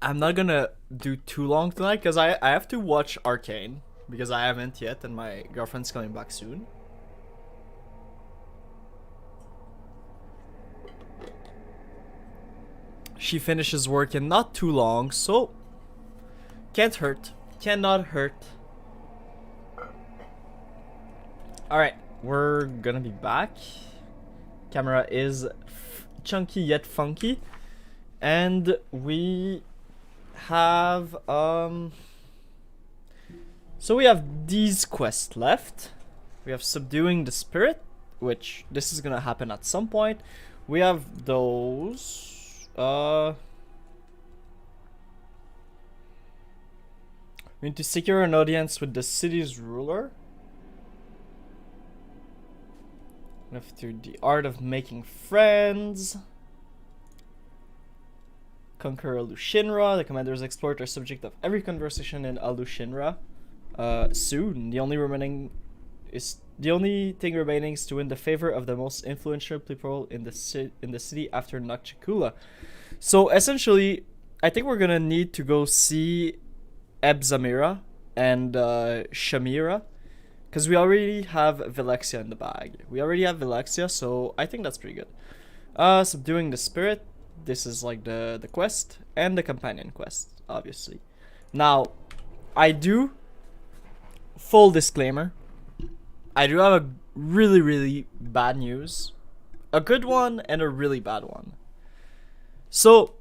I'm not gonna do too long tonight because I have to watch Arcane because I haven't yet, and my girlfriend's coming back soon. She finishes work in not too long, so can't hurt. Cannot hurt. Alright, we're gonna be back. Camera is chunky yet funky. And we have so we have these quests left. We have subduing the spirit, which this is gonna happen at some point. We have those. We need to secure an audience with the city's ruler. We have to do the art of making friends. Conquer Alushinra. The commanders explored are subject of every conversation in Alushinra. Soon, the only thing remaining is to win the favor of the most influential people in the city after Nokchakula. So essentially, I think we're gonna need to go see Ebzamira and Shamira, because we already have Velexia in the bag. We already have Velexia, so I think that's pretty good. Subduing the spirit. This is like the quest and the companion quest, obviously. Now, I do, full disclaimer, I do have a really, really bad news. A good one and a really bad one. So,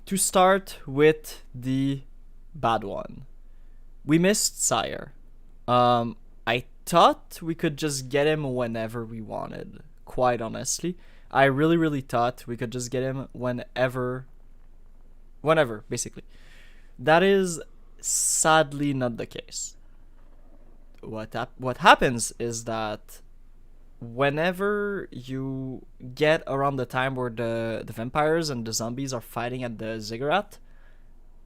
to start with the bad one. We missed Sire. I thought we could just get him whenever we wanted, quite honestly. I really, really thought we could just get him whenever, basically. That is sadly not the case. What happens is that whenever you get around the time where the vampires and the zombies are fighting at the ziggurat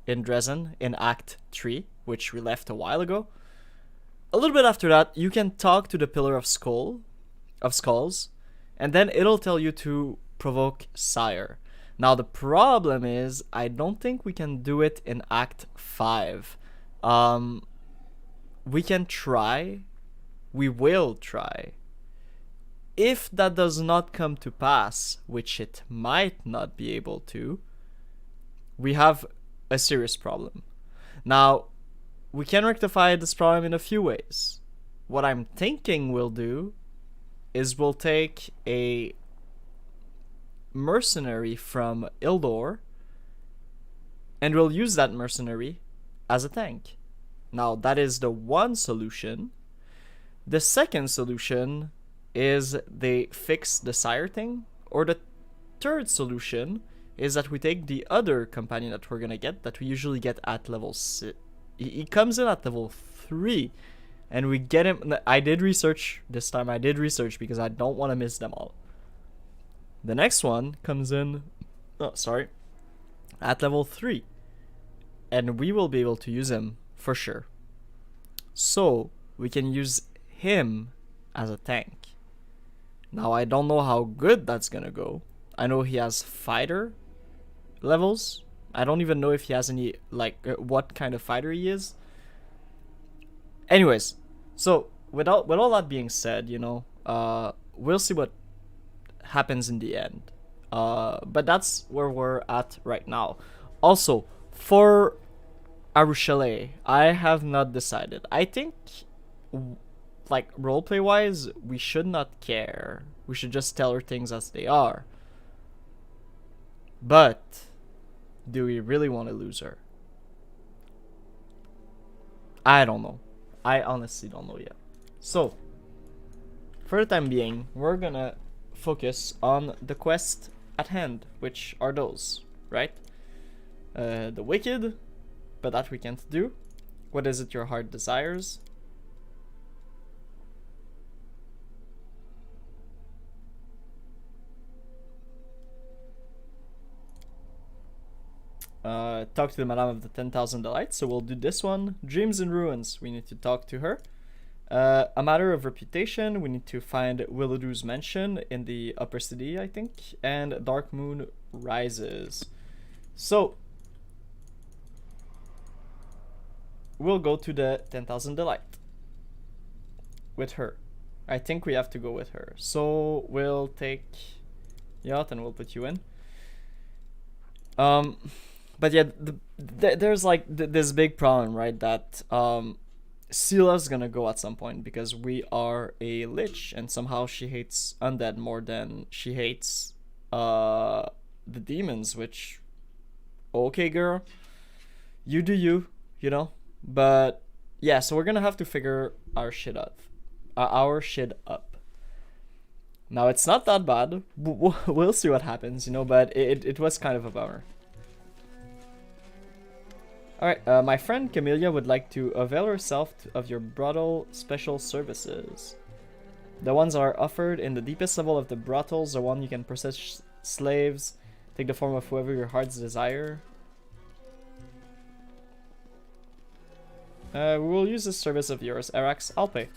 in Dresden in Act 3, which we left a while ago, a little bit after that, you can talk to the Pillar of Skulls, and then it'll tell you to provoke Sire. Now the problem is, I don't think we can do it in Act 5. We can try. We will try. If that does not come to pass, which it might not be able to, we have a serious problem. Now, we can rectify this problem in a few ways. What I'm thinking we'll do is we'll take a mercenary from Ildor and we'll use that mercenary as a tank. Now, that is the one solution. The second solution is they fix the Sire thing, or the third solution is that we take the other companion that we're gonna get, that we usually get at level 6. He comes in at level 3, and we get him. I did research this time. I did research because I don't want to miss them all. The next one comes in, at level 3, and we will be able to use him for sure. So we can use him as a tank. Now I don't know how good that's gonna go. I know he has fighter levels. I don't even know if he has any, what kind of fighter he is. Anyways, so with all that being said, we'll see what happens in the end. But that's where we're at right now. Also, for Arushale, I have not decided. I think, roleplay wise, we should not care. We should just tell her things as they are. But do we really want to lose her? I don't know. I honestly don't know yet. So, for the time being, we're gonna focus on the quest at hand, which are those, right? The Wicked, but that we can't do. What is it your heart desires? Talk to the Madame of the 10,000 Delights, so we'll do this one. Dreams in Ruins, we need to talk to her. A Matter of Reputation, we need to find Willowdew's Mansion in the Upper City, I think. And Dark Moon Rises. So, we'll go to the 10,000 Delight with her. I think we have to go with her. So we'll take you out and we'll put you in. But yeah, there's like this big problem, right? That Sila's gonna go at some point because we are a Lich, and somehow she hates undead more than she hates the demons. Which, okay, girl, you do you, you know. But yeah, so we're gonna have to figure our shit up. Now it's not that bad. We'll see what happens, you know. But it was kind of a bummer. Alright, my friend Camellia would like to avail herself of your brothel special services. The ones are offered in the deepest level of the brothels, the one you can process slaves, take the form of whoever your heart's desire. We will use this service of yours, Arax. I'll pay.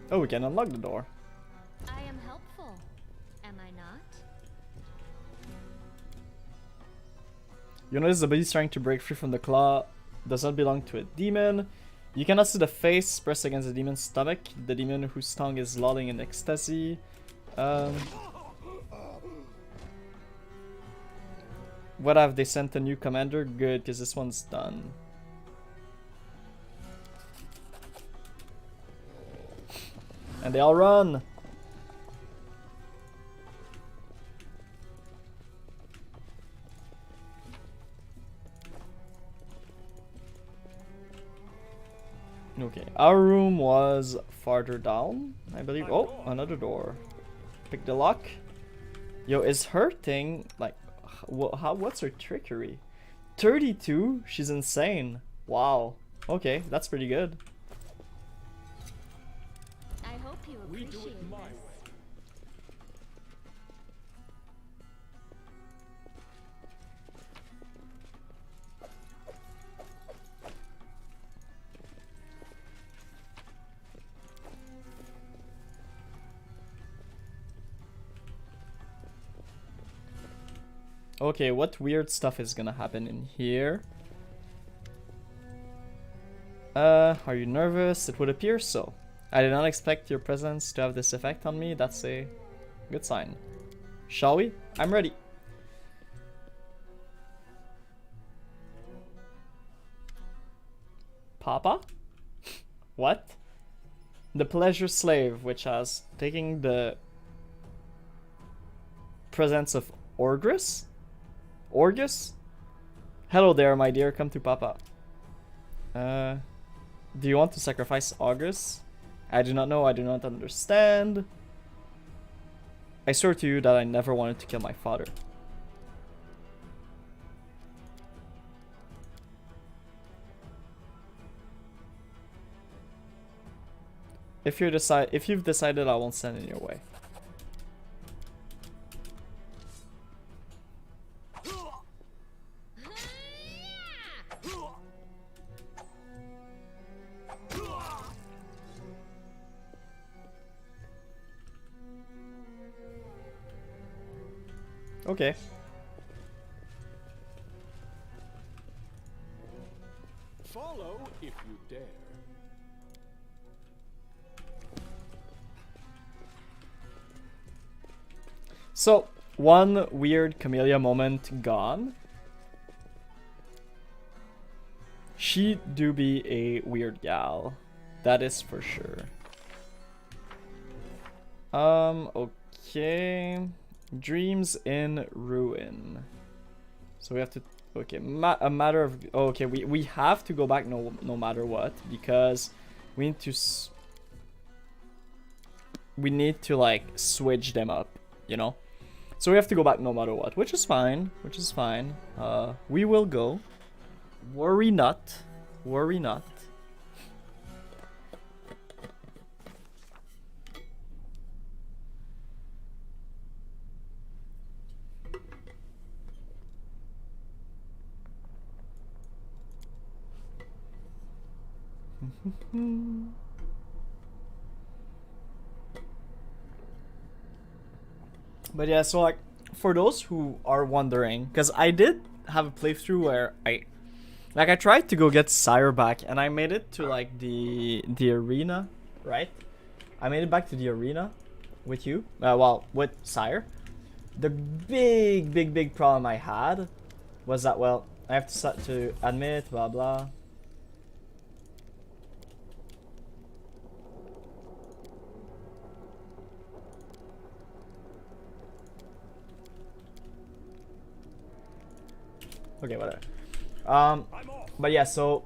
Oh, we can unlock the door. I am helpful, am I not? You notice the beast trying to break free from the claw does not belong to a demon. You cannot see the face pressed against the demon's stomach. The demon whose tongue is lolling in ecstasy. What have they sent a new commander? Good, because this one's done. And they all run. Okay, our room was farther down, I believe. Oh, another door. Pick the lock. Yo, is her thing like what's her trickery? 32? She's insane. Wow. Okay, that's pretty good. I hope you appreciate this. Okay, what weird stuff is gonna happen in here? Are you nervous? It would appear so. I did not expect your presence to have this effect on me. That's a good sign. Shall we? I'm ready. Papa? What? The pleasure slave, which has taken the presence of Orgris? Orgus? Hello there, my dear. Come to Papa. Do you want to sacrifice Orgus? I do not know. I do not understand. I swear to you that I never wanted to kill my father. If you've decided, I won't stand in your way. Okay. Follow if you dare. So, one weird Camellia moment gone. She do be a weird gal. That is for sure. Okay. Dreams in ruin. So we have to, okay, a matter of, okay, we have to go back no matter what, because we need to like switch them up, you know. So we have to go back no matter what, which is fine, we will go. Worry not, worry not. But yeah, so like for those who are wondering, because I did have a playthrough where I tried to go get Sire back, and I made it to like the arena, right? I made it back to the arena with you, well, with Sire. The big problem I had was that, well, I have to admit, blah blah. Okay, whatever. But yeah, so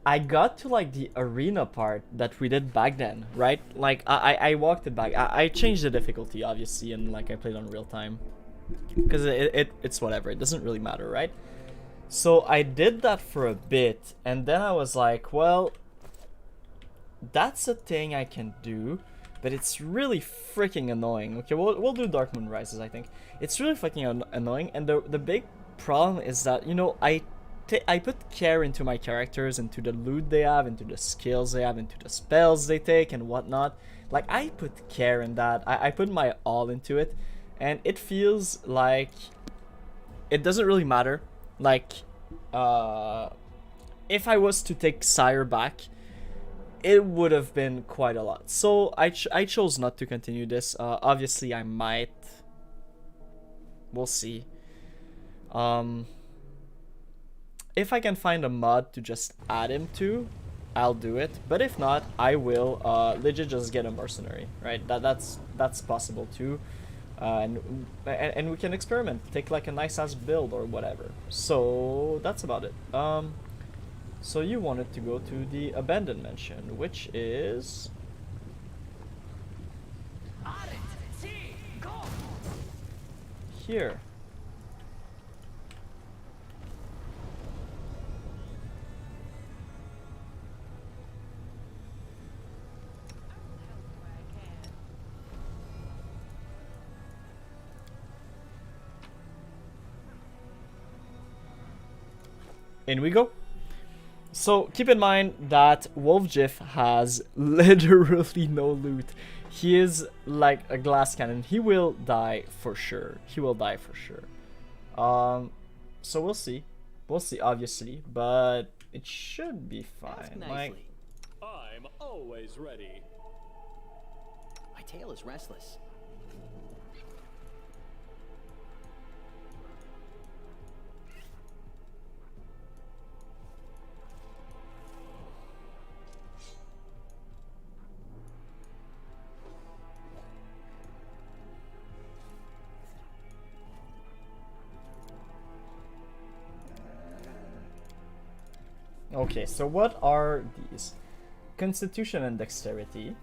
I got to like the arena part that we did back then, right? Like I walked it back. I changed the difficulty obviously, and like I played on real time, because it's whatever. It doesn't really matter, right? So I did that for a bit, and then I was like, well, that's a thing I can do, but it's really freaking annoying. Okay, we'll do Dark Moon Rises, I think. It's really fucking annoying, and the big problem is that, you know, I put care into my characters, into the loot they have, into the skills they have, into the spells they take and whatnot. Like, I put care in that. I put my all into it, and it feels like it doesn't really matter. Like, if I was to take Sire back, it would have been quite a lot. So I chose not to continue this. Obviously, I might. We'll see. If I can find a mod to just add him to, I'll do it. But if not, I will legit just get a mercenary, right? That's possible too. And we can experiment, take like a nice ass build or whatever. So that's about it. So you wanted to go to the abandoned mansion, which is here. In we go. So keep in mind that Woljif has literally no loot. He is like a glass cannon. He will die for sure. He will die for sure. So we'll see. We'll see, obviously, but it should be fine. Like, I'm always ready. My tail is restless. okay, so what are these? Constitution and dexterity.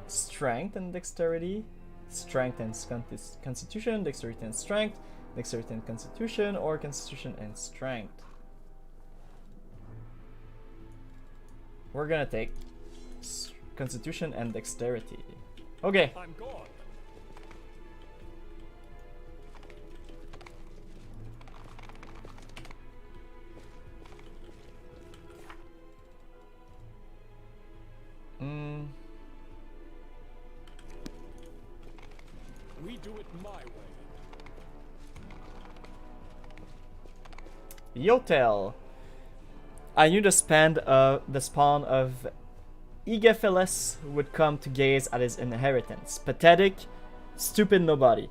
Strength and dexterity. Strength and constitution, dexterity and strength, dexterity and constitution, or constitution and strength. We're gonna take constitution and dexterity. Okay. I'm gone. We do it my way. Yotel. I knew the spawn of Igephiles would come to gaze at his inheritance. Pathetic, stupid nobody.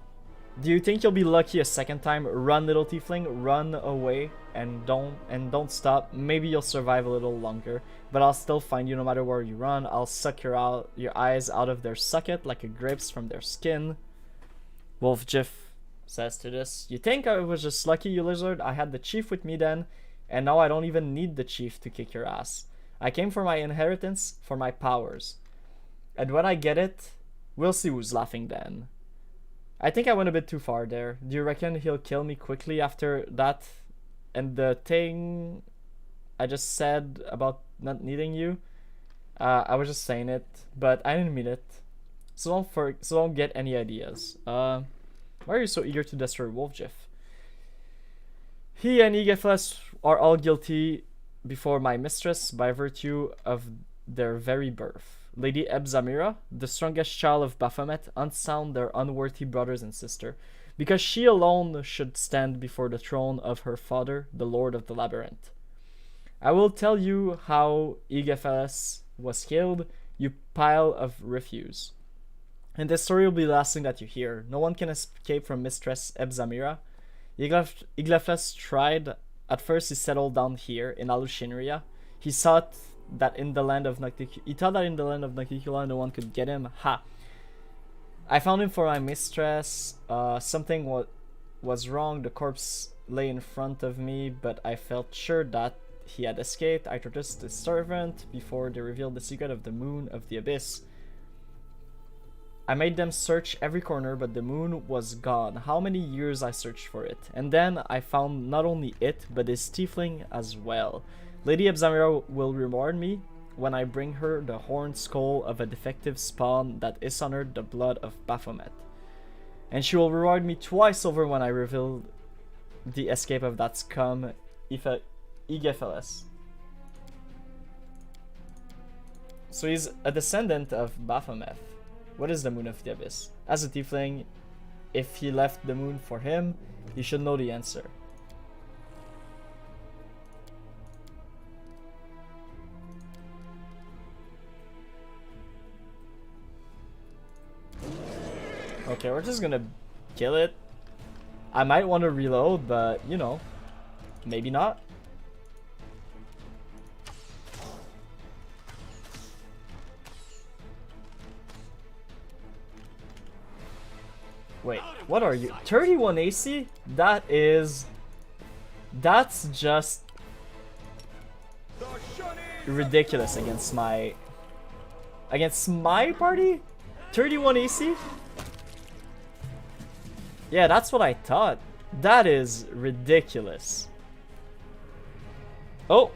Do you think you'll be lucky a second time? Run, little tiefling, run away and don't stop. Maybe you'll survive a little longer, but I'll still find you no matter where you run. I'll suck your eyes out of their socket like a grapes from their skin. Woljif says to this, you think I was just lucky, you lizard? I had the chief with me then, and now I don't even need the chief to kick your ass. I came for my inheritance, for my powers. And when I get it, we'll see who's laughing then. I think I went a bit too far there. Do you reckon he'll kill me quickly after that? And the thing I just said about not needing you? I was just saying it, but I didn't mean it. So don't get any ideas. Why are you so eager to destroy Woljif? He and Igefles are all guilty before my mistress by virtue of their very birth. Lady Ebzamira, the strongest child of Baphomet, unsound their unworthy brothers and sister, because she alone should stand before the throne of her father, the Lord of the Labyrinth. I will tell you how Igepheles was killed, you pile of refuse. And this story will be the last thing that you hear. No one can escape from Mistress Ebzamira. Igepheles tried. At first he settled down here in Alushinria. He thought that in the land of Nocticula no one could get him. Ha! I found him for my mistress. Something was wrong. The corpse lay in front of me, but I felt sure that he had escaped. I tortured the servant before they revealed the secret of the moon of the abyss. I made them search every corner, but the moon was gone. How many years I searched for it. And then I found not only it, but his tiefling as well. Lady Ebzamira will reward me when I bring her the horned skull of a defective spawn that dishonored the blood of Baphomet. And she will reward me twice over when I reveal the escape of that scum, Igepheles. So he's a descendant of Baphomet. What is the moon of the abyss? As a tiefling, if he left the moon for him, he should know the answer. Okay, we're just gonna kill it. I might want to reload, but you know, maybe not. Wait, what are you? 31 AC? That's just ridiculous against my party? 31 AC? Yeah, that's what I thought. That is ridiculous. Oh,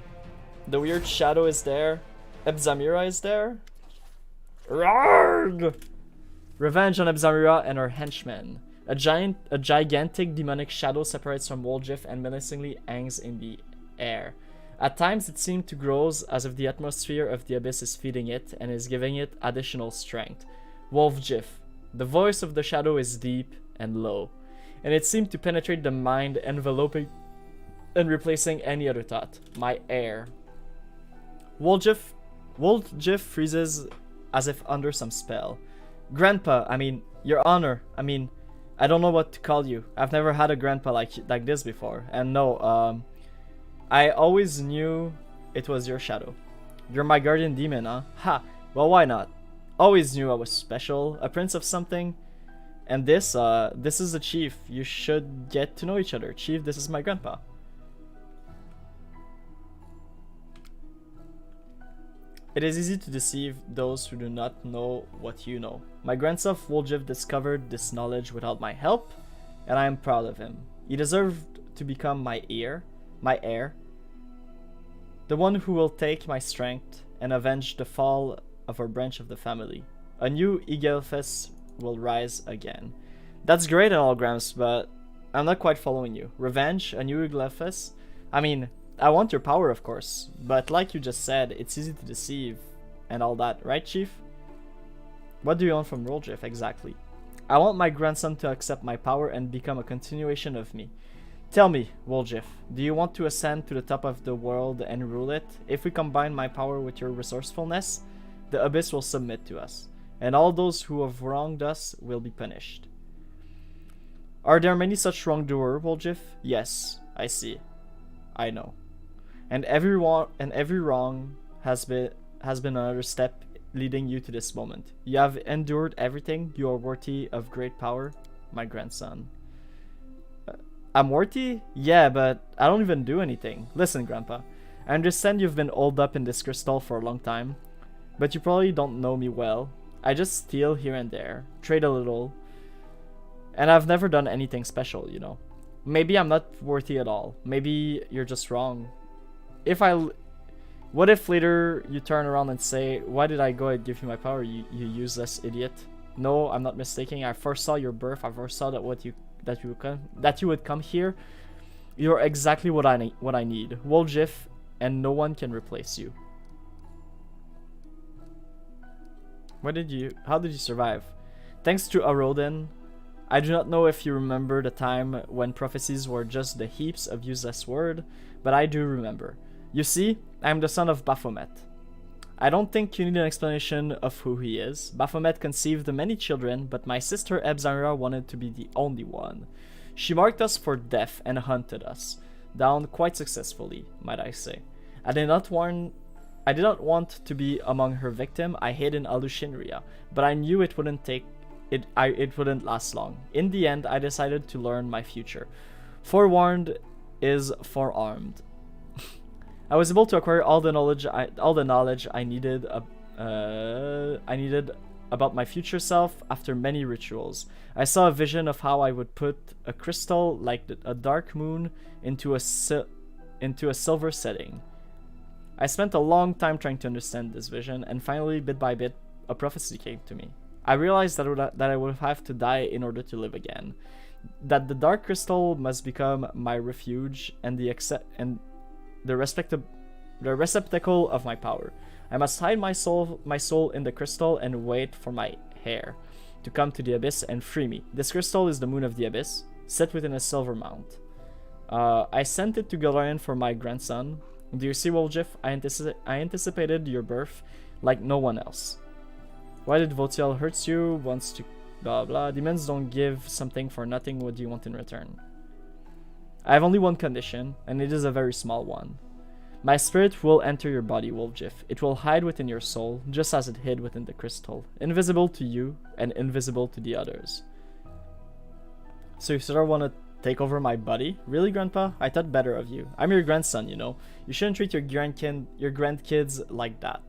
the weird shadow is there. Ebzamira is there. Rargh! Revenge on Ebzamira and her henchmen. A gigantic demonic shadow separates from Woljif and menacingly hangs in the air. At times it seemed to grow as if the atmosphere of the abyss is feeding it and is giving it additional strength. Woljif. The voice of the shadow is deep and low, and it seemed to penetrate the mind, enveloping and replacing any other thought. My heir. Woljif freezes as if under some spell. Grandpa, Your Honor, I don't know what to call you. I've never had a grandpa like this before. And no, I always knew it was your shadow. You're my guardian demon, huh? Ha! Well, why not? Always knew I was special, a prince of something. And this is the chief. You should get to know each other. Chief, this is my grandpa. It is easy to deceive those who do not know what you know. My grandson Woljif discovered this knowledge without my help, and I am proud of him. He deserved to become my heir, the one who will take my strength and avenge the fall of our branch of the family. A new Igepheles will rise again. That's great and all, Gramps, but I'm not quite following you. Revenge? A new Igepheles? I want your power, of course, but like you just said, it's easy to deceive and all that, right, Chief? What do you want from Woljif exactly? I want my grandson to accept my power and become a continuation of me. Tell me, Woljif, do you want to ascend to the top of the world and rule it? If we combine my power with your resourcefulness, the abyss will submit to us, and all those who have wronged us will be punished. Are there many such wrongdoers, Woljif? Yes, I see. I know. And every wrong has been another step leading you to this moment. You have endured everything. You are worthy of great power, my grandson. I'm worthy? Yeah, but I don't even do anything. Listen, Grandpa. I understand you've been holed up in this crystal for a long time, but you probably don't know me well. I just steal here and there, trade a little, and I've never done anything special, you know. Maybe I'm not worthy at all. Maybe you're just wrong. What if later you turn around and say, why did I go and give you my power, you useless idiot? No, I'm not mistaken. I foresaw your birth. I foresaw that you would come here. You're exactly what I need. Woljif, and no one can replace you. How did you survive? Thanks to Arodin. I do not know if you remember the time when prophecies were just the heaps of useless word, but I do remember. You see, I am the son of Baphomet. I don't think you need an explanation of who he is. Baphomet conceived many children, but my sister Ebzanra wanted to be the only one. She marked us for death and hunted us down quite successfully, might I say. I did not want to be among her victim. I hid in Alushinria, but I knew it wouldn't last long. In the end, I decided to learn my future. Forewarned is forearmed. I was able to acquire all the knowledge I needed about my future self after many rituals. I saw a vision of how I would put a crystal like a dark moon into a silver setting. I spent a long time trying to understand this vision, and finally, bit by bit, a prophecy came to me. I realized that I would have to die in order to live again. That the dark crystal must become my refuge and the receptacle of my power. I must hide my soul in the crystal and wait for my heir to come to the abyss and free me. This crystal is the moon of the abyss, set within a silver mount. I sent it to Galarian for my grandson. Do you see, Woljif? I anticipated your birth like no one else. Why did Votiel hurt you? Wants to blah blah. Demons don't give something for nothing. What do you want in return? I have only one condition, and it is a very small one. My spirit will enter your body, Woljif. It will hide within your soul, just as it hid within the crystal. Invisible to you, and invisible to the others. So you sort of want to take over my body? Really, Grandpa? I thought better of you. I'm your grandson, you know. You shouldn't treat your grandkids like that.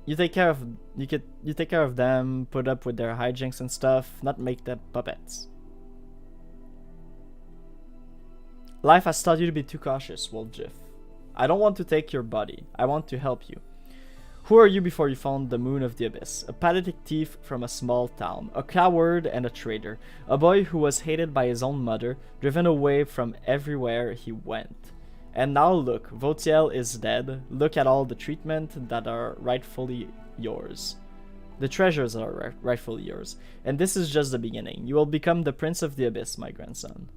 You take care of them, put up with their hijinks and stuff, not make them puppets. Life has taught you to be too cautious, Woljif. I don't want to take your body. I want to help you. Who are you before you found the moon of the abyss? A pathetic thief from a small town, a coward and a traitor, a boy who was hated by his own mother, driven away from everywhere he went. And now look, Votiel is dead. Look at all the treatment that are rightfully yours. The treasures are rightfully yours. And this is just the beginning. You will become the prince of the abyss, my grandson.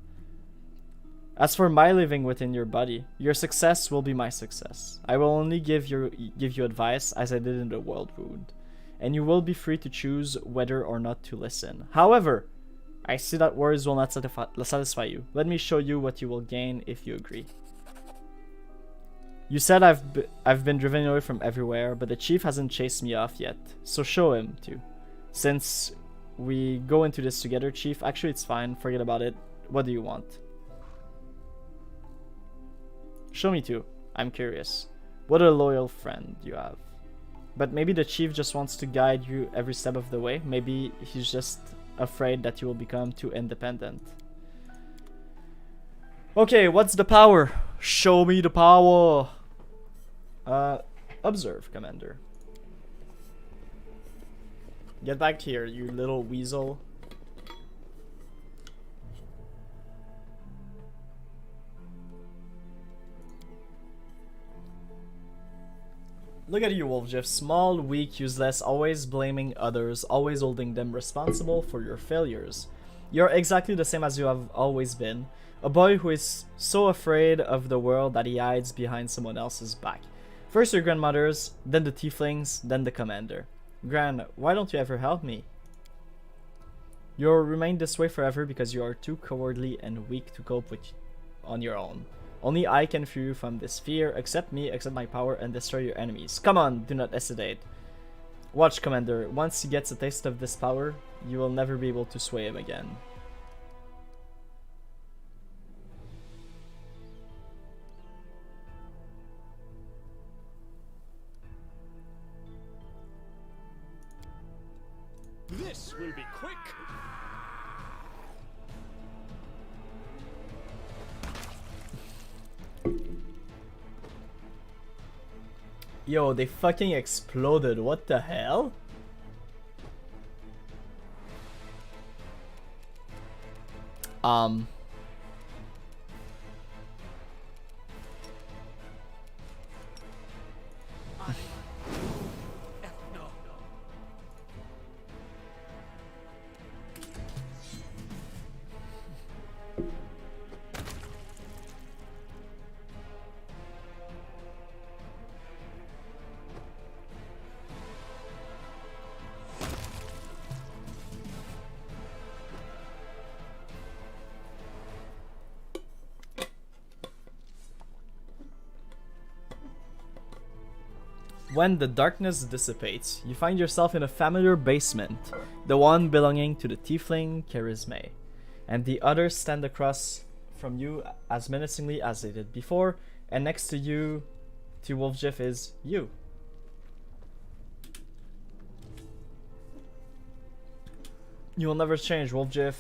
As for my living within your body, your success will be my success. I will only give you advice as I did in the world wound, and you will be free to choose whether or not to listen. However, I see that words will not satisfy you. Let me show you what you will gain if you agree. You said I've been driven away from everywhere, but the chief hasn't chased me off yet, so show him to. Since we go into this together, Chief, actually it's fine, forget about it. What do you want? Show me too. I'm curious. What a loyal friend you have. But maybe the chief just wants to guide you every step of the way. Maybe he's just afraid that you will become too independent. Okay, what's the power? Show me the power. Observe, Commander. Get back here, you little weasel. Look at you, Woljif. Small, weak, useless, always blaming others, always holding them responsible for your failures. You're exactly the same as you have always been. A boy who is so afraid of the world that he hides behind someone else's back. First your grandmother's, then the tieflings, then the commander. Gran, why don't you ever help me? You'll remain this way forever because you are too cowardly and weak to cope with on your own. Only I can free you from this fear. Accept me, accept my power, and destroy your enemies. Come on, do not hesitate. Watch, Commander. Once he gets a taste of this power, you will never be able to sway him again. This will be quick. Yo, they fucking exploded. What the hell? When the darkness dissipates, you find yourself in a familiar basement, the one belonging to the tiefling Charisme, and the others stand across from you as menacingly as they did before, and next to you, to Woljif, is you. You will never change, Woljif.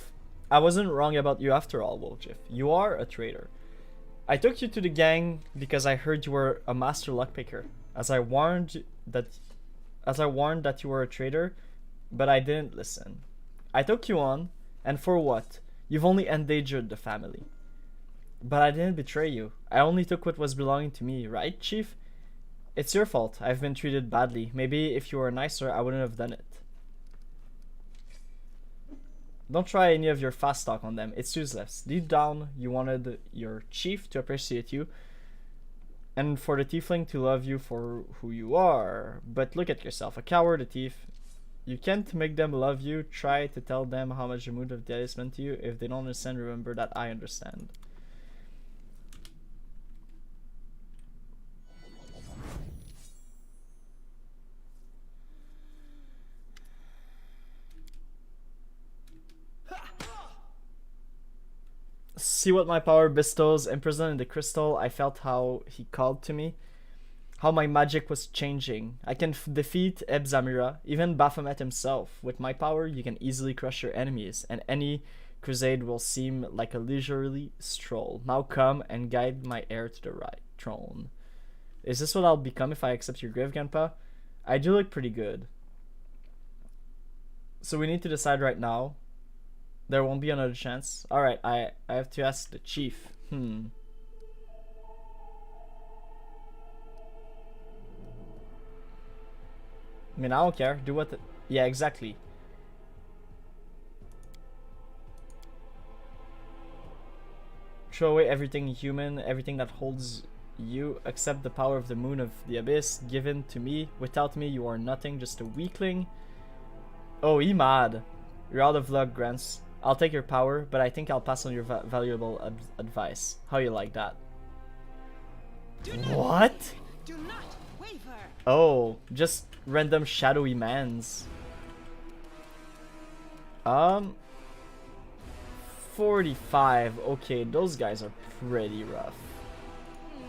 I wasn't wrong about you after all, Woljif. You are a traitor. I took you to the gang because I heard you were a master lockpicker. As I warned that you were a traitor, but I didn't listen. I took you on, and for what? You've only endangered the family. But I didn't betray you. I only took what was belonging to me, right, Chief? It's your fault. I've been treated badly. Maybe if you were nicer, I wouldn't have done it. Don't try any of your fast talk on them. It's useless. Deep down, you wanted your chief to appreciate you, and for the tiefling to love you for who you are. But look at yourself, a coward, a thief. You can't make them love you. Try to tell them how much the mood of the ice meant to you. If they don't understand, remember that I understand. See what my power bestows. Imprisoned in the crystal, I felt how he called to me. How my magic was changing. I can defeat Ebzamira, even Baphomet himself. With my power, you can easily crush your enemies, and any crusade will seem like a leisurely stroll. Now come and guide my heir to the right throne. Is this what I'll become if I accept your grave, Grandpa? I do look pretty good. So we need to decide right now. There won't be another chance. Alright, I have to ask the chief. I mean, I don't care. Do what yeah, exactly. Throw away everything human, everything that holds you, accept the power of the moon of the abyss given to me. Without me, you are nothing, just a weakling. Oh, he mad. You're out of luck, Grants. I'll take your power, but I think I'll pass on your valuable advice. How you like that? What? Do not waver. Oh, just random shadowy mans. 45. Okay, those guys are pretty rough.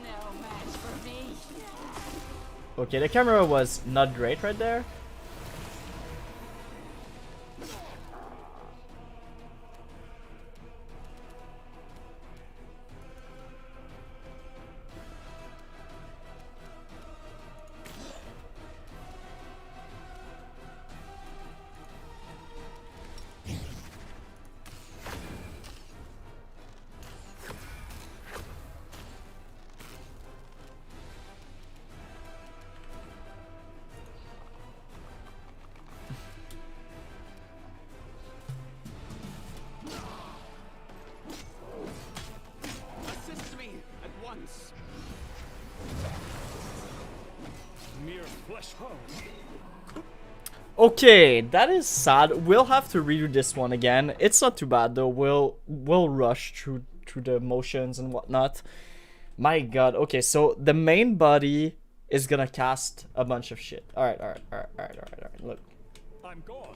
No match for me. Okay, the camera was not great right there. Assist me at once. Mere flesh hound. Okay, that is sad. We'll have to redo this one again. It's not too bad though. We'll rush through the motions and whatnot. My god. Okay, so the main body is gonna cast a bunch of shit. Alright. Look. I'm gone.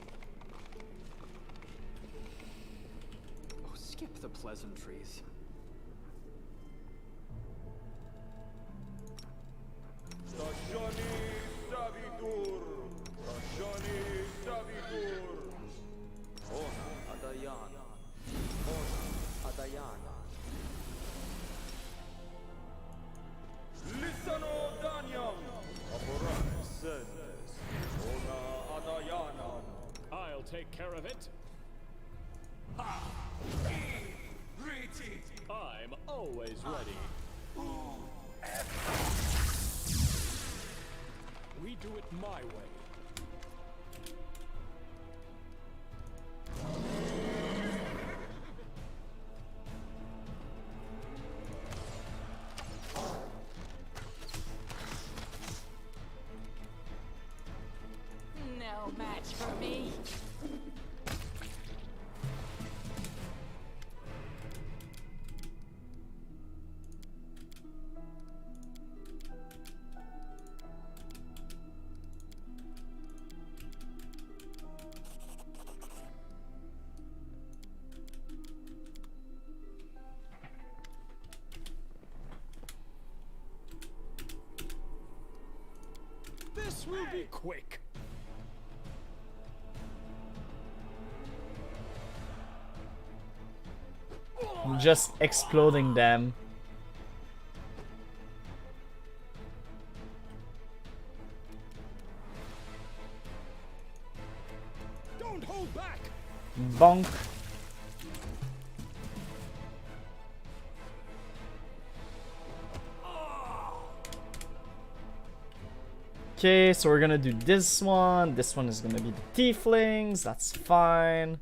Oh, skip the pleasantries. I'll take care of it. I'm always ready. We do it my way. No match for me. This will be quick. Just exploding them. Don't hold back. Bonk. Okay, so we're gonna do this one. This one is gonna be the tieflings. That's fine.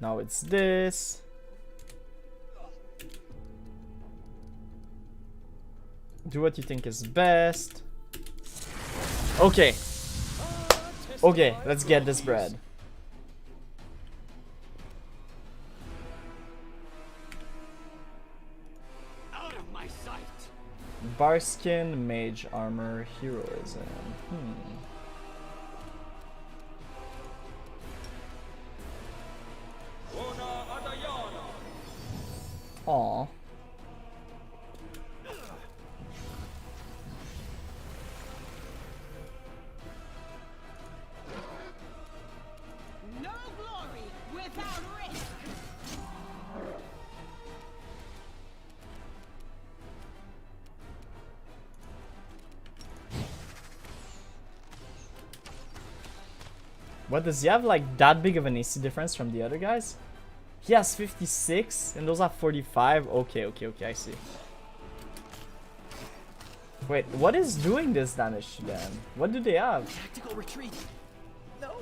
Now it's this. Do what you think is best. Okay. Okay, let's get this bread. Out of my sight. Barskin, mage armor, heroism. Aw. No glory without risk. What, does he have like that big of an AC difference from the other guys? He has 56 and those have 45. Okay, I see. Wait, what is doing this damage to them? What do they have? Tactical retreat. No.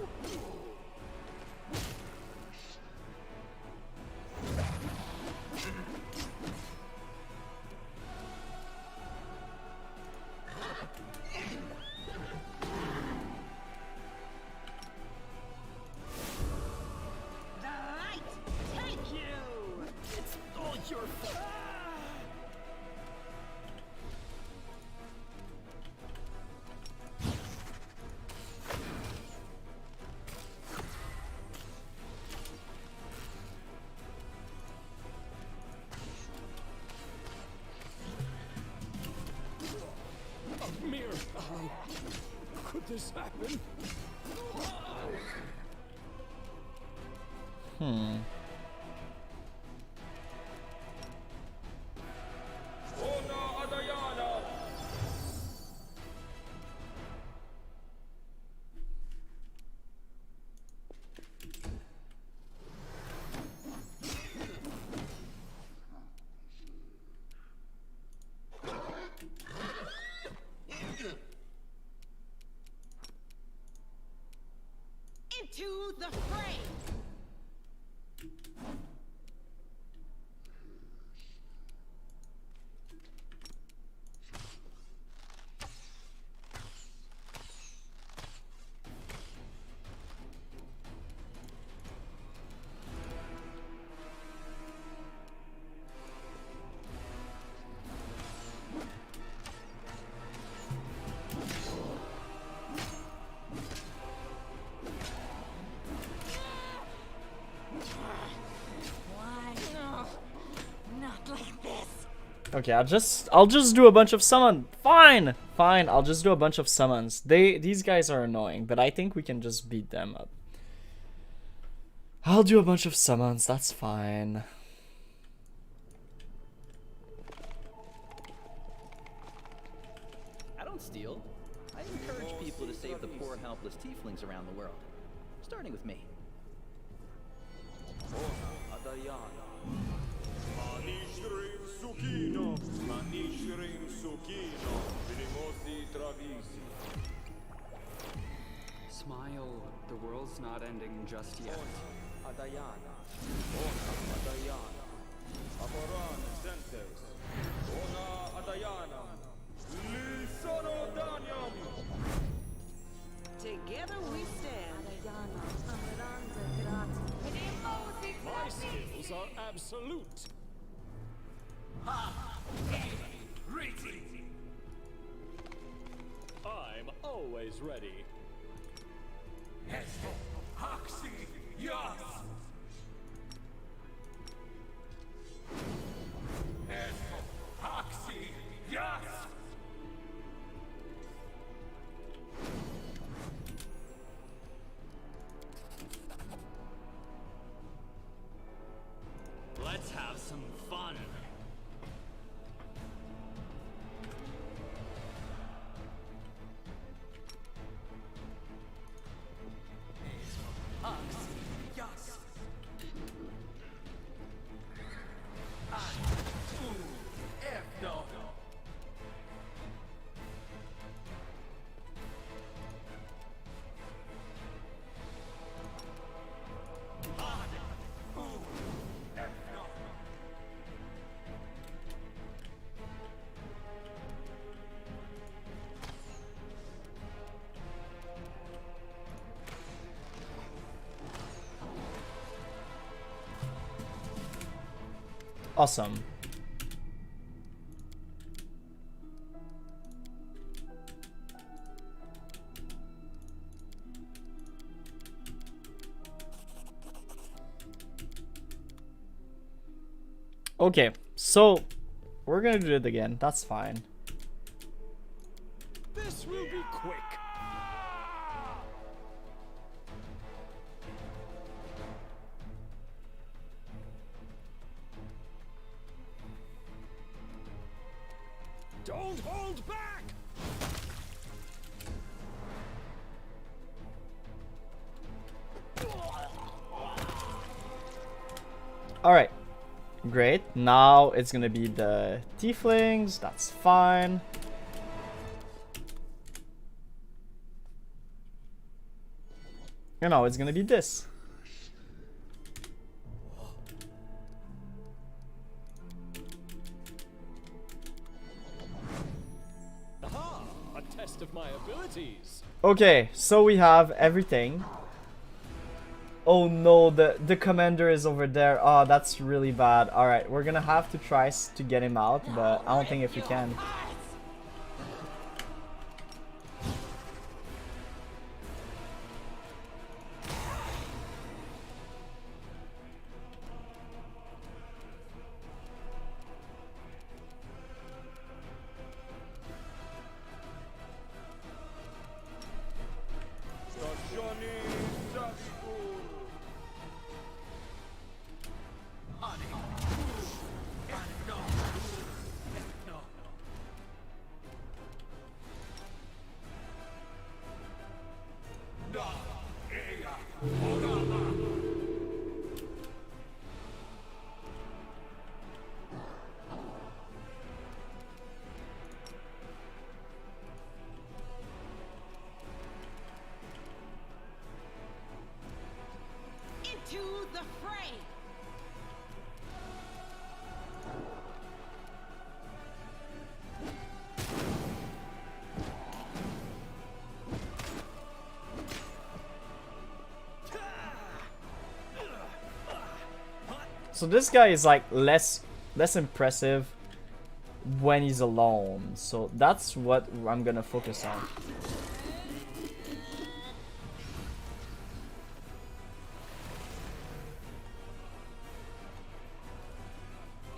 The light take you. It's all your fault. A mere how could this happen? Into the fray. Why? No, not like this. Okay, I'll just do a bunch of summon. Fine, I'll just do a bunch of summons. These guys are annoying, but I think we can just beat them up. I'll do a bunch of summons. That's fine. I don't steal. I encourage people to save the poor and helpless tieflings around the world. Starting with me. Smile. The world's not ending just yet. Together we stand. My skills are absolute. I'm always ready. some fun. Awesome. Okay, so we're gonna do it again. That's fine. This will be quick. Don't hold back! Alright. Great. Now it's gonna be the tieflings. That's fine. You know, it's gonna be this. Aha! A test of my abilities. Okay, so we have everything. Oh no, the commander is over there. Oh, that's really bad. Alright, we're gonna have to try to get him out, but I don't think if we can. Into the fray! So this guy is like less impressive when he's alone. So that's what I'm gonna focus on.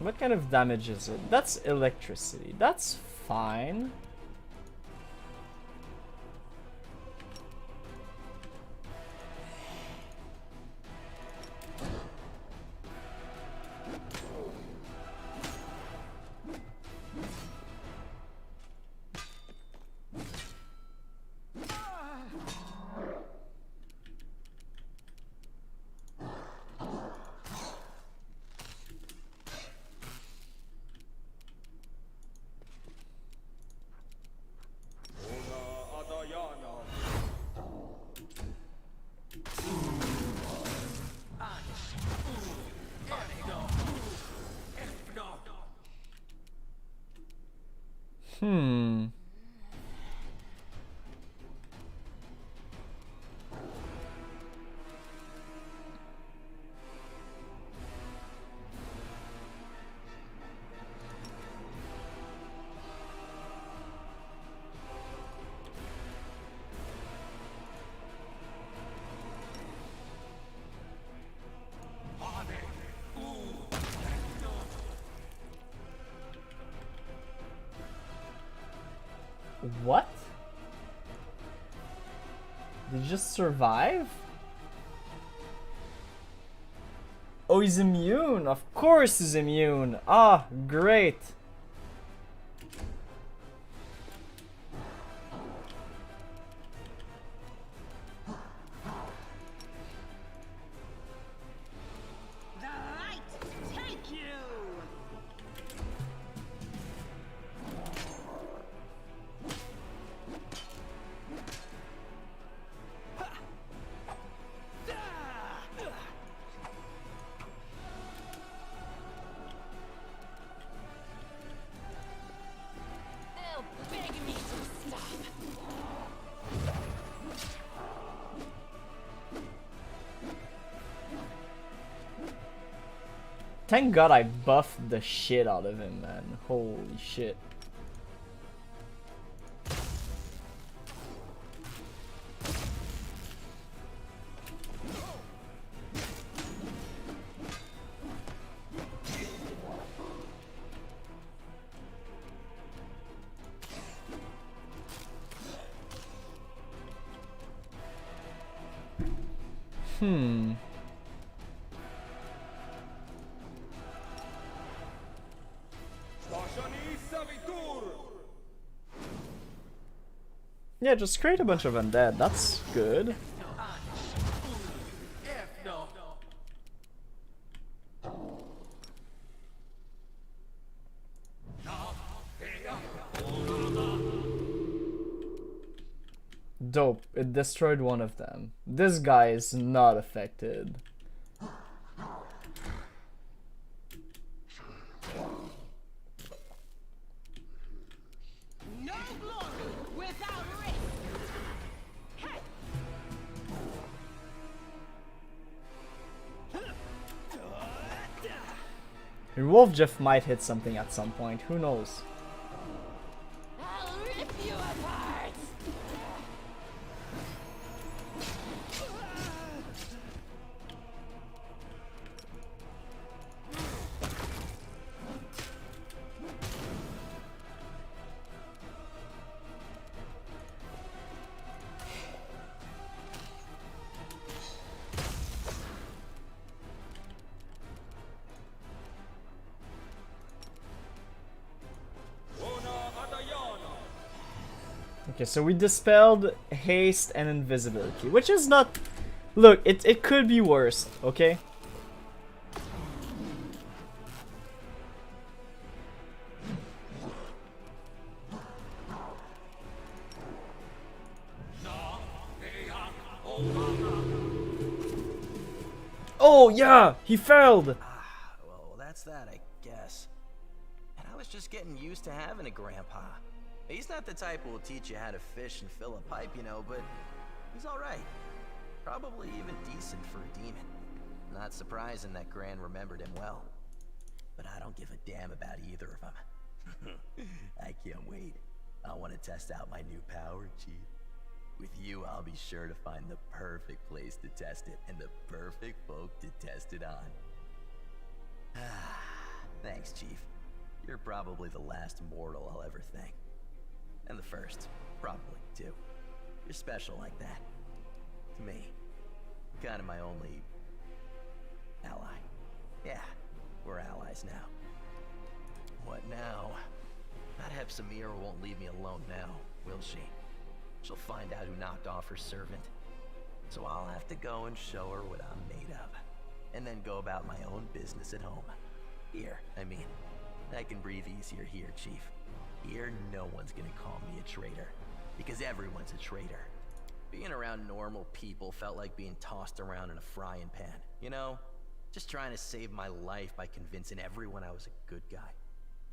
What kind of damage is it? That's electricity. That's fine. Hmm. What? Did you just survive? Oh, he's immune. Of course he's immune. Ah, great. The light take you! They'll beg me to stop. Thank God I buffed the shit out of him, man. Holy shit. Yeah, just create a bunch of undead. That's good. Dope. It destroyed one of them. This guy is not affected. No glory without risk. Hey. Woljif might hit something at some point. Who knows? I'll rip you apart. Okay, so we dispelled haste and invisibility, which is not... Look, it could be worse, okay? Oh, yeah! He failed! Well, that's that, I guess. And I was just getting used to having a grandpa. He's not the type who will teach you how to fish and fill a pipe, you know, but he's alright. Probably even decent for a demon. Not surprising that Gran remembered him well. But I don't give a damn about either of them. I can't wait. I want to test out my new power, Chief. With you, I'll be sure to find the perfect place to test it and the perfect folk to test it on. Thanks, Chief. You're probably the last mortal I'll ever thank. And the first, probably, too. You're special like that. To me. Kind of my only... ally. Yeah, we're allies now. What now? That Hepsamira won't leave me alone now, will she? She'll find out who knocked off her servant. So I'll have to go and show her what I'm made of. And then go about my own business at home. Here, I mean. I can breathe easier here, Chief. Here, no one's gonna call me a traitor. Because everyone's a traitor. Being around normal people felt like being tossed around in a frying pan, you know? Just trying to save my life by convincing everyone I was a good guy.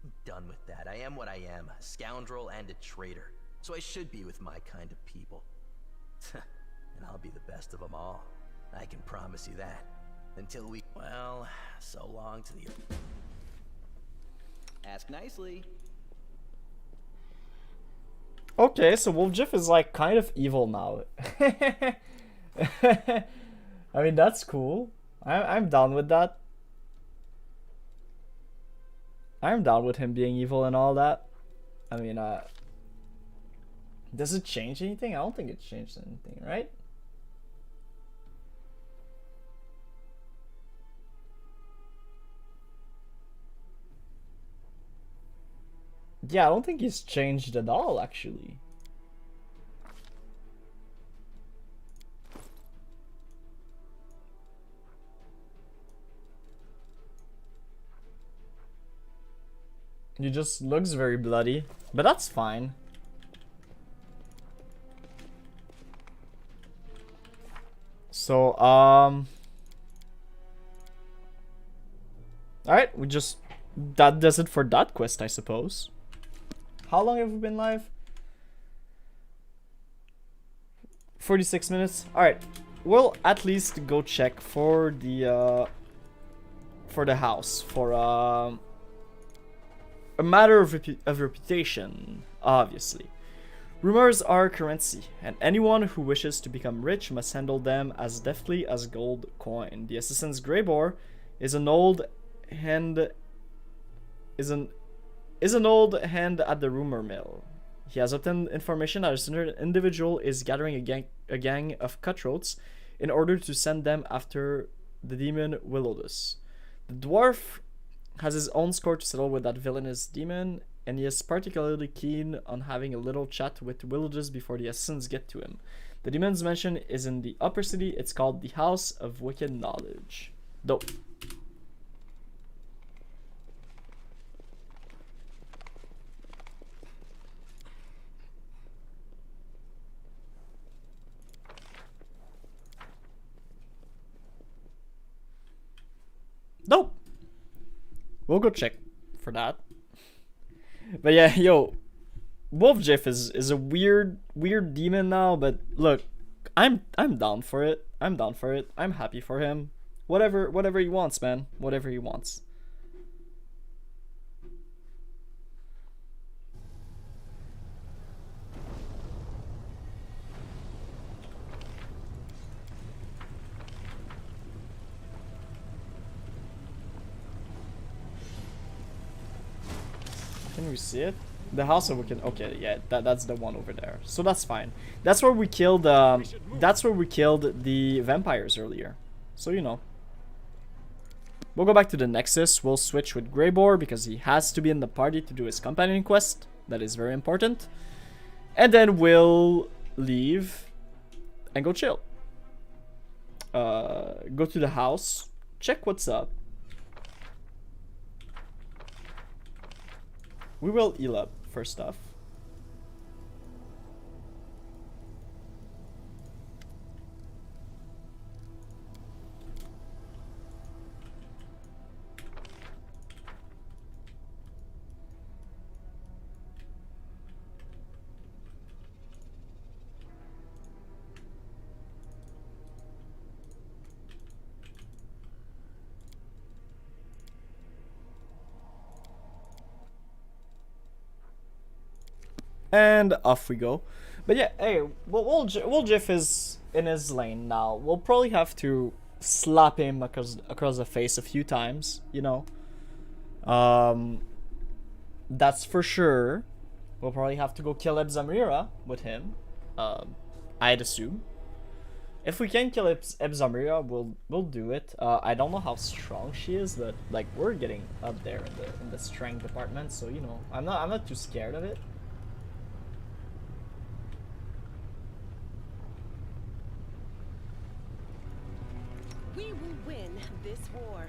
I'm done with that. I am what I am, a scoundrel and a traitor. So I should be with my kind of people. And I'll be the best of them all. I can promise you that. Until we... Well, so long to the... Ask nicely. Okay, so Woljif is like kind of evil now. I mean, that's cool. I'm down with that. I'm down with him being evil and all that. I mean, does it change anything? I don't think it changed anything, right? Yeah, I don't think he's changed at all, actually. He just looks very bloody, but that's fine. So, alright, that does it for that quest, I suppose. How long have we been live? 46 minutes. Alright, we'll at least go check for the house, for, a matter of reputation, obviously. Rumors are currency, and anyone who wishes to become rich must handle them as deftly as gold coin. The assistant's grey boar is an old hand at the rumor mill. He has obtained information that a certain individual is gathering a gang of cutthroats in order to send them after the demon Woljif. The dwarf has his own score to settle with that villainous demon, and he is particularly keen on having a little chat with Woljif before the assassins get to him. The demon's mansion is in the upper city. It's called the House of Wicked Knowledge. Dope. Dope. We'll go check for that. But yeah, yo, Woljif is a weird demon now, but look, I'm down for it. I'm down for it. I'm happy for him. Whatever he wants, man. Whatever he wants. Can we see it? The House of Wicked. Okay, yeah, that's the one over there. So that's fine. That's where we killed. That's where we killed the vampires earlier. So you know. We'll go back to the Nexus. We'll switch with Greyboar because he has to be in the party to do his companion quest. That is very important. And then we'll leave and go chill. Go to the house. Check what's up. We will heal up first off. And off we go. But yeah, hey, Woljif is in his lane now. We'll probably have to slap him across the face a few times, you know. That's for sure. We'll probably have to go kill Ebzamira with him. I'd assume. If we can kill Ebzamira, we'll do it. I don't know how strong she is, but like we're getting up there in the strength department, so you know, I'm not too scared of it. We will win this war.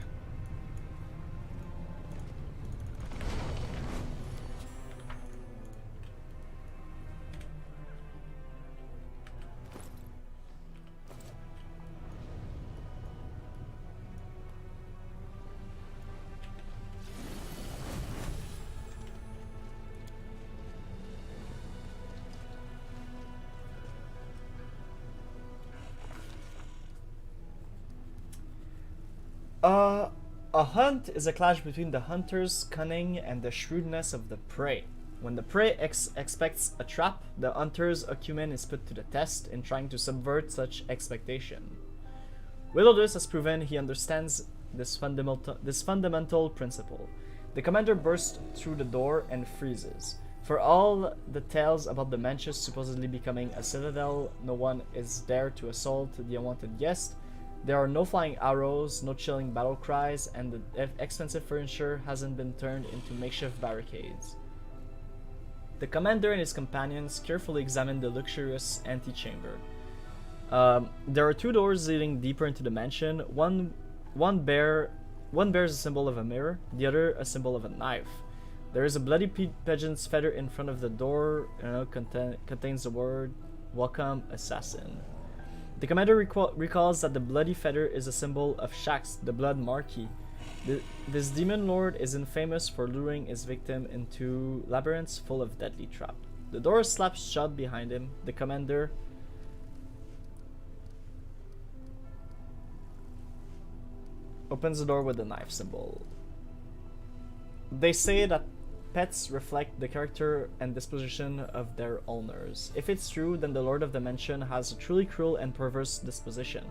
A hunt is a clash between the hunter's cunning and the shrewdness of the prey. When the prey expects a trap, the hunter's acumen is put to the test in trying to subvert such expectation. Woljif has proven he understands this fundamental principle. The commander bursts through the door and freezes. For all the tales about the mansion supposedly becoming a citadel, no one is there to assault the unwanted guest. There are no flying arrows, no chilling battle cries, and the expensive furniture hasn't been turned into makeshift barricades. The commander and his companions carefully examine the luxurious antechamber. There are two doors leading deeper into the mansion. One bears a symbol of a mirror, the other a symbol of a knife. There is a bloody pigeon's feather in front of the door, contains the word "Welcome, Assassin." The commander recalls that the bloody feather is a symbol of Shax, the Blood Marquis. This demon lord is infamous for luring his victim into labyrinths full of deadly traps. The door slaps shut behind him. The commander opens the door with the knife symbol. They say that pets reflect the character and disposition of their owners. If it's true, then the Lord of the Mansion has a truly cruel and perverse disposition.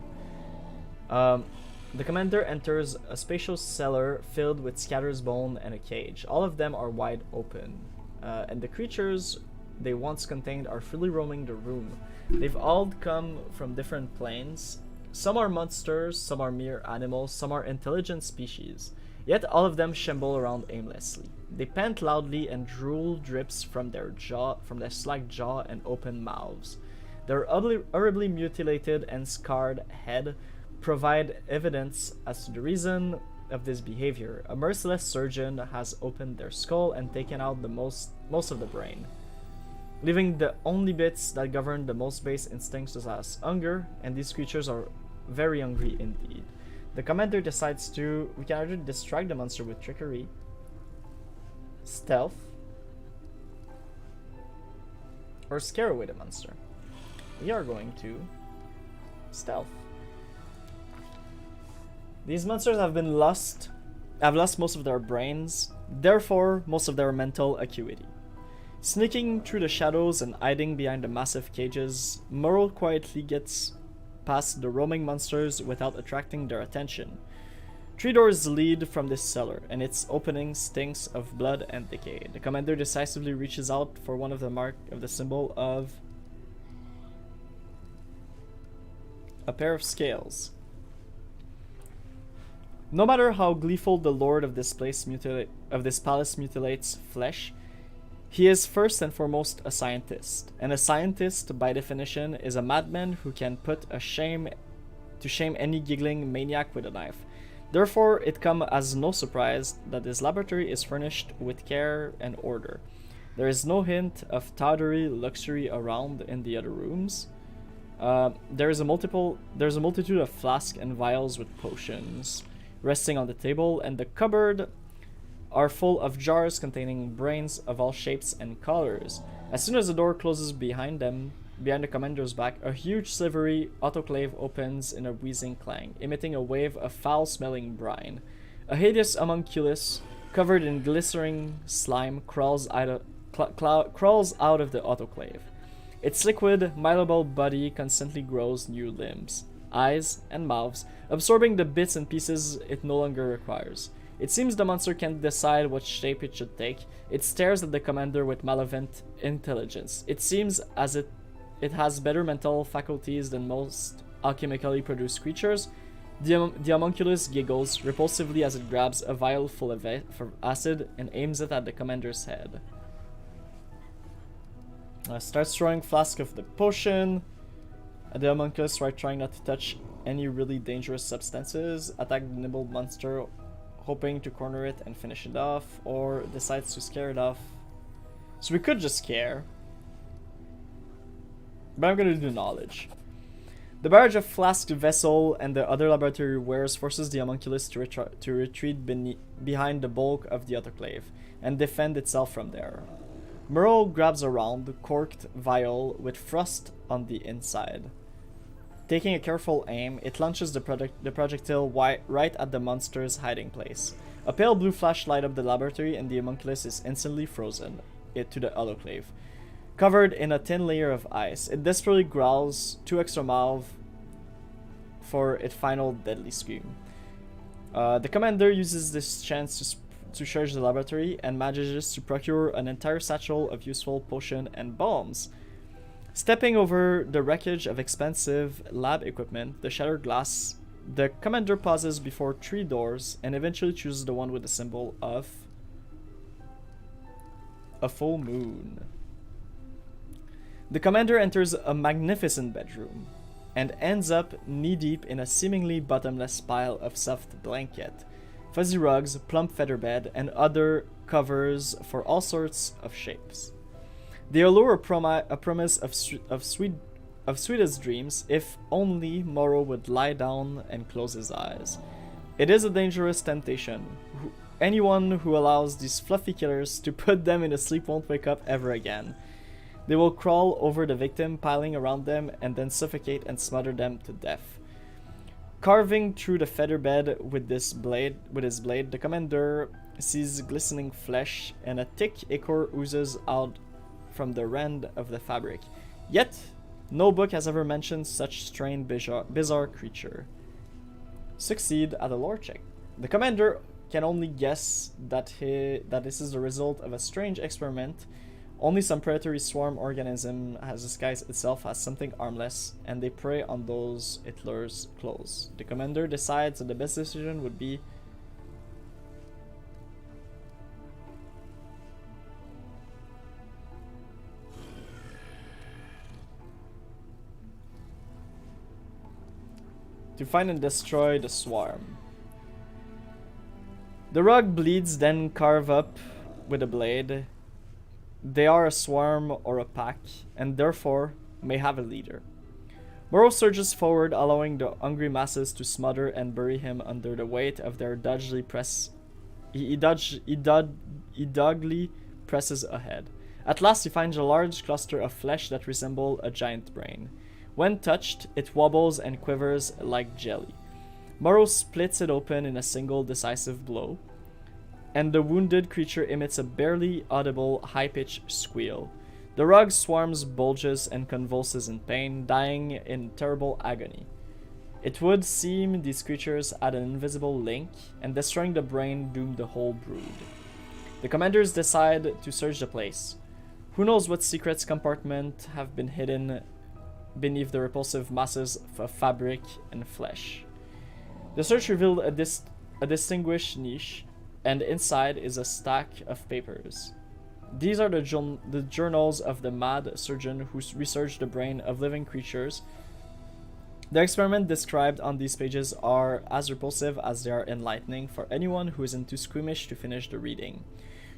The commander enters a spacious cellar filled with scatter's bone and a cage. All of them are wide open, and the creatures they once contained are freely roaming the room. They've all come from different planes. Some are monsters, some are mere animals, some are intelligent species. Yet all of them shamble around aimlessly. They pant loudly and drool drips from their slack jaw and open mouths. Their horribly mutilated and scarred head provide evidence as to the reason of this behavior. A merciless surgeon has opened their skull and taken out the most of the brain, leaving the only bits that govern the most base instincts as hunger, and these creatures are very hungry indeed. The commander decides we can either distract the monster with trickery, stealth, or scare away the monster. We are going to stealth. These monsters have lost most of their brains, therefore most of their mental acuity. Sneaking through the shadows and hiding behind the massive cages, Morrow quietly gets past the roaming monsters without attracting their attention. 3 doors lead from this cellar, and its opening stinks of blood and decay. The commander decisively reaches out for one of the mark of the symbol of a pair of scales. No matter how gleeful the lord of this palace mutilates flesh, he is first and foremost a scientist, and a scientist, by definition, is a madman who can put to shame any giggling maniac with a knife. Therefore, it comes as no surprise that his laboratory is furnished with care and order. There is no hint of tawdry luxury around in the other rooms. There's a multitude of flasks and vials with potions resting on the table, and the cupboard are full of jars containing brains of all shapes and colors. As soon as the door closes behind the commander's back, a huge silvery autoclave opens in a wheezing clang, emitting a wave of foul-smelling brine. A hideous homunculus, covered in glistening slime, crawls out of the autoclave. Its liquid, malleable body constantly grows new limbs, eyes, and mouths, absorbing the bits and pieces it no longer requires. It seems the monster can't decide what shape it should take. It stares at the commander with malevolent intelligence. It seems as it has better mental faculties than most alchemically produced creatures. The homunculus giggles repulsively as it grabs a vial full of acid and aims it at the commander's head. Starts throwing flask of the potion at the homunculus, right, trying not to touch any really dangerous substances. Attack the nimble monster, hoping to corner it and finish it off, or decides to scare it off. So we could just scare, but I'm gonna do knowledge. The barrage of flask, vessel, and the other laboratory wares forces the homunculus to retreat behind the bulk of the autoclave and defend itself from there. Morrow grabs a round, corked vial with frost on the inside. Taking a careful aim, it launches the projectile right at the monster's hiding place. A pale blue flash lights up the laboratory, and the homunculus is instantly frozen to the autoclave, covered in a thin layer of ice. It desperately growls, 2 extra mouths for its final deadly scream. The commander uses this chance to search the laboratory and manages to procure an entire satchel of useful potion and bombs. Stepping over the wreckage of expensive lab equipment, the shattered glass, the commander pauses before 3 doors and eventually chooses the one with the symbol of a full moon. The commander enters a magnificent bedroom and ends up knee-deep in a seemingly bottomless pile of soft blanket, fuzzy rugs, plump feather bed, and other covers for all sorts of shapes. They allure a promise of sweetest dreams if only Morrow would lie down and close his eyes. It is a dangerous temptation. Anyone who allows these fluffy killers to put them in a sleep won't wake up ever again. They will crawl over the victim, piling around them, and then suffocate and smother them to death. Carving through the feather bed with his blade, the commander sees glistening flesh, and a thick ichor oozes out from the rend of the fabric. Yet, no book has ever mentioned such strange, bizarre creature. Succeed at a lore check. The commander can only guess that this is the result of a strange experiment. Only some predatory swarm organism has disguised itself as something harmless, and they prey on those it lures close. The commander decides that the best decision would be to find and destroy the swarm. The rug bleeds, then carve up with a blade. They are a swarm or a pack, and therefore may have a leader. Morrow surges forward, allowing the hungry masses to smother and bury him under the weight of their doggedly presses ahead. At last he finds a large cluster of flesh that resembles a giant brain. When touched, it wobbles and quivers like jelly. Morrow splits it open in a single decisive blow, and the wounded creature emits a barely audible high-pitched squeal. The rug swarms, bulges, and convulses in pain, dying in terrible agony. It would seem these creatures had an invisible link, and destroying the brain doomed the whole brood. The commanders decide to search the place. Who knows what secret compartment have been hidden beneath the repulsive masses of fabric and flesh. The search revealed a distinguished niche, and inside is a stack of papers. These are the journals of the mad surgeon who researched the brain of living creatures. The experiments described on these pages are as repulsive as they are enlightening for anyone who isn't too squeamish to finish the reading.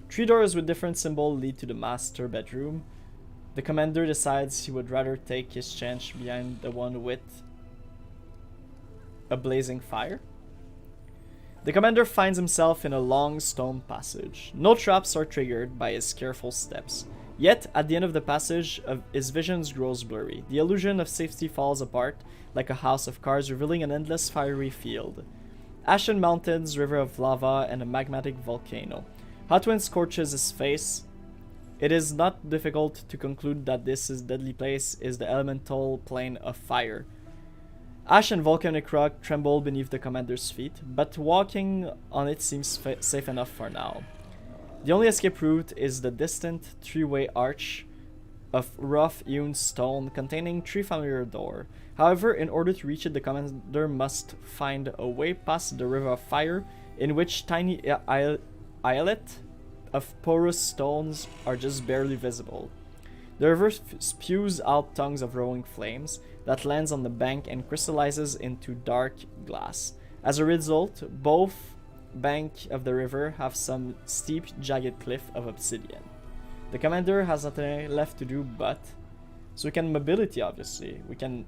3 doors with different symbols lead to the master bedroom. The commander decides he would rather take his chance behind the one with a blazing fire. The commander finds himself in a long stone passage. No traps are triggered by his careful steps. Yet, at the end of the passage, his visions grows blurry. The illusion of safety falls apart like a house of cards, revealing an endless fiery field. Ashen mountains, river of lava, and a magmatic volcano. Hot wind scorches his face. It is not difficult to conclude that this deadly place is the elemental plane of fire. Ash and volcanic rock tremble beneath the commander's feet, but walking on it seems safe enough for now. The only escape route is the distant 3-way arch of rough-hewn stone containing 3 familiar doors. However, in order to reach it, the commander must find a way past the river of fire, in which tiny islet of porous stones are just barely visible. The river spews out tongues of roaring flames that lands on the bank and crystallizes into dark glass. As a result, both banks of the river have some steep, jagged cliff of obsidian. The commander has nothing left to do but... So we can mobility, obviously. We can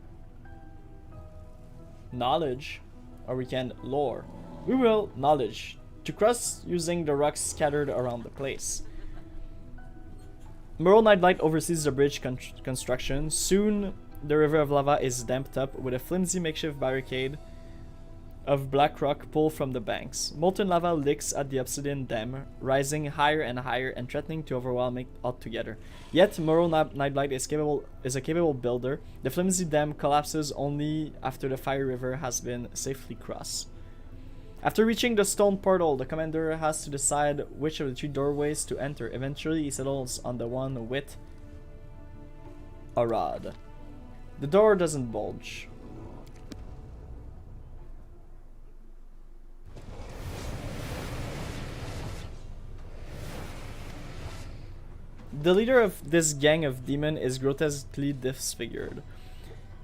knowledge, or we can lore. We will knowledge. To cross using the rocks scattered around the place. Morrow Nightlight oversees the bridge construction. Soon, the river of lava is damped up with a flimsy makeshift barricade of black rock pulled from the banks. Molten lava licks at the obsidian dam, rising higher and higher and threatening to overwhelm it altogether. Yet, Morrow Nightlight is a capable builder. The flimsy dam collapses only after the fiery river has been safely crossed. After reaching the stone portal, the commander has to decide which of the 3 doorways to enter. Eventually, he settles on the one with a rod. The door doesn't bulge. the leader of this gang of demon is grotesquely disfigured.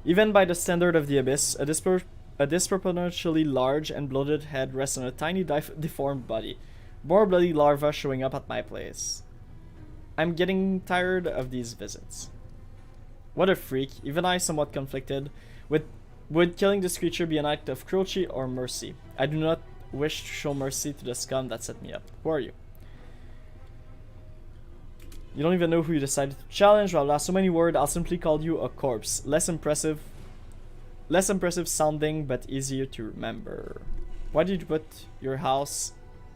Even by the standard of the Abyss, a disproportionately large and bloated head rests on a tiny deformed body. More bloody larvae showing up at my place. I'm getting tired of these visits. What a freak, even I somewhat conflicted. Would killing this creature be an act of cruelty or mercy? I do not wish to show mercy to the scum that set me up. Who are you? You don't even know who you decided to challenge. Blah blah. So many words. I'll simply call you a corpse. Less impressive sounding, but easier to remember. Why did you put your house?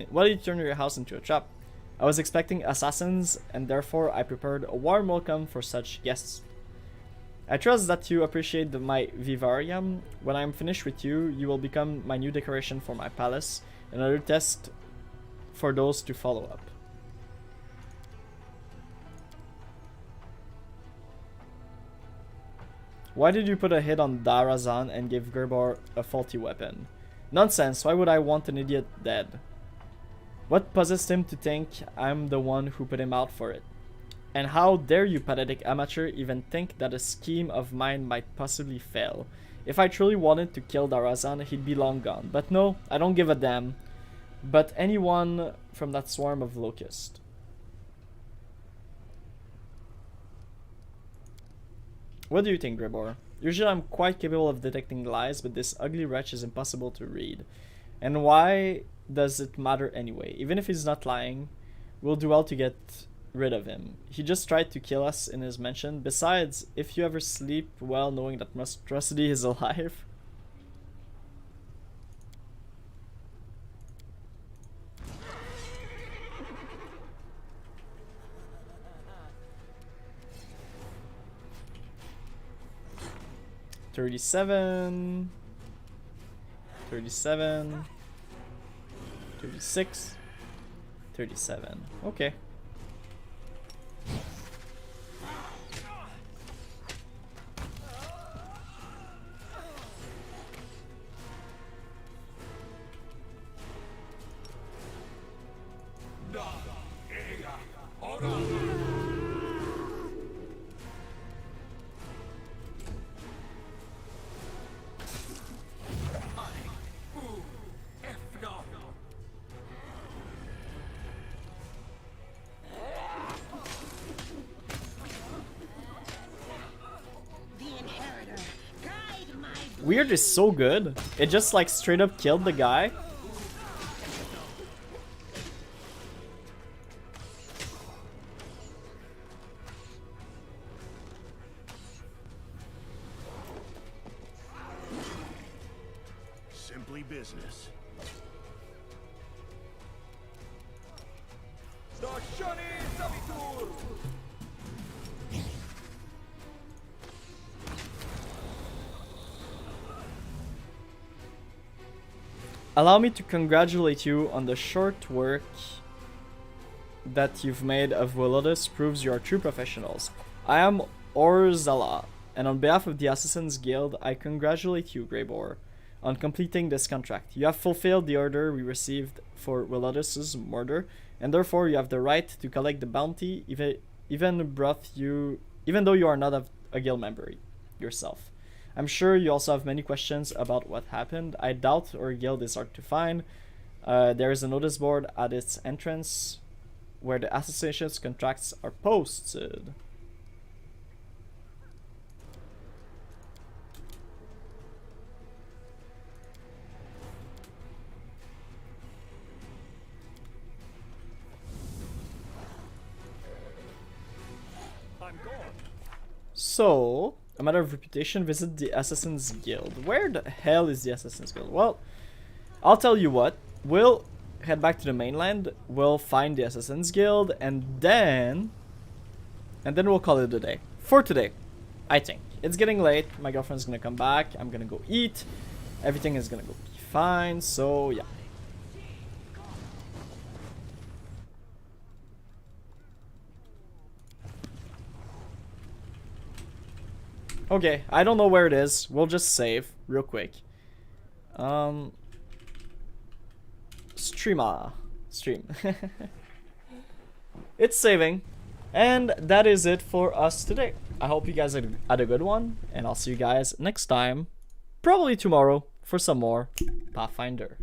Why did you turn your house into a trap? I was expecting assassins, and therefore I prepared a warm welcome for such guests. I trust that you appreciate my vivarium. When I'm finished with you, you will become my new decoration for my palace. Another test for those to follow up. Why did you put a hit on Darazan and give Gerbor a faulty weapon? Nonsense, why would I want an idiot dead? What possessed him to think I'm the one who put him out for it? And how dare you, pathetic amateur, even think that a scheme of mine might possibly fail? If I truly wanted to kill Darazan, he'd be long gone. But no, I don't give a damn. But anyone from that swarm of locusts. What do you think, Grebor? Usually I'm quite capable of detecting lies, but this ugly wretch is impossible to read. And why does it matter anyway? Even if he's not lying, we'll do well to get rid of him. He just tried to kill us in his mansion. Besides, if you ever sleep well knowing that monstrosity is alive... $37, 37, 36, 37. Okay. Weird is so good. It just like straight up killed the guy. Simply business. Allow me to congratulate you on the short work that you've made of Wilodus. Proves you are true professionals. I am Orzala, and on behalf of the Assassin's Guild, I congratulate you, Greybor, on completing this contract. You have fulfilled the order we received for Wilodus's murder, and therefore you have the right to collect the bounty, even though you are not a guild member yourself. I'm sure you also have many questions about what happened. I doubt our guild is hard to find. There is a notice board at its entrance where the association's contracts are posted. I'm gone. So, a matter of reputation, visit the Assassin's Guild. Where the hell is the Assassin's Guild? Well, I'll tell you what. We'll head back to the mainland. We'll find the Assassin's Guild, and then we'll call it a day. For today, I think. It's getting late. My girlfriend's gonna come back. I'm gonna go eat. Everything is gonna go be fine. So, yeah. Okay, I don't know where it is. We'll just save real quick. Stream. It's saving. And that is it for us today. I hope you guys had a good one, and I'll see you guys next time, probably tomorrow, for some more Pathfinder.